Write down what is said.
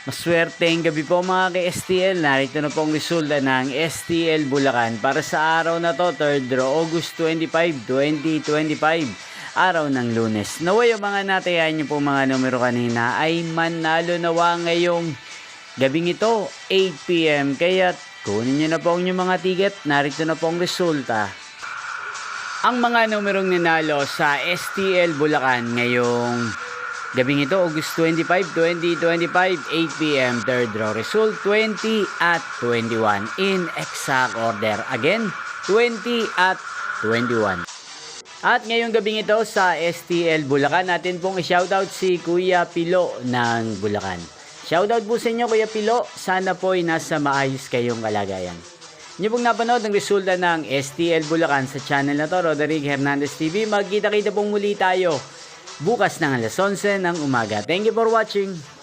Maswerteng gabi po mga ka-STL. Narito na pong resulta ng STL Bulacan para sa araw na to, 3rd August 25, 2025. Araw ng Lunes. Naway yung mga natayan nyo po mga numero kanina ay manalo nawa ngayong gabing ito, 8 PM. Kaya kunin nyo na po ang inyong mga ticket. Narito na po ang resulta. Ang mga numerong ninalo sa STL Bulacan ngayong gabing ito, August 25, 2025, 8 PM, 3rd draw. Result 20 at 21 in exact order. Again, 20 at 21. At ngayong gabing ito sa STL Bulacan, natin pong i-shoutout si Kuya Pilo ng Bulacan. Shoutout po sa inyo Kuya Pilo, sana po ay nasa maayos kayong kalagayan. Inyo pong napanood ng resulta ng STL Bulacan sa channel na to, Roderick Hernandez TV. Magkita-kita pong muli tayo bukas ng alas 11 ng umaga. Thank you for watching.